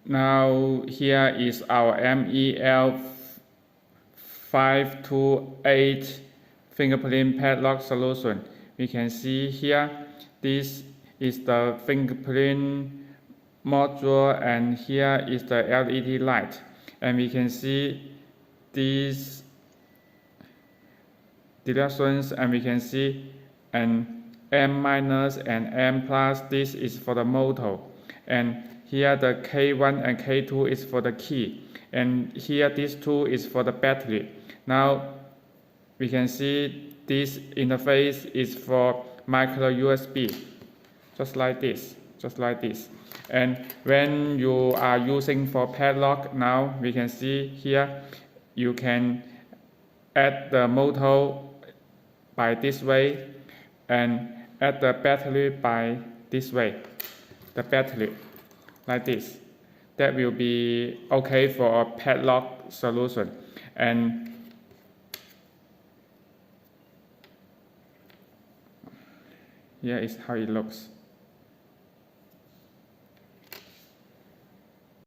Now here is our MEL528 fingerprint padlock solution. We can see here this is the fingerprint module and here is the LED light, and we can see these directions, and we can see an M minus and M plus. This is for the motor, and here the K1 and K2 is for the key, and here this 2 is for the battery. Now we can see this interface is for micro USB, just like this. And when you are using for padlock, now we can see here you can add the motor by this way and add the battery by this way, the battery like this. That will be okay for a padlock solution. And here is how it looks.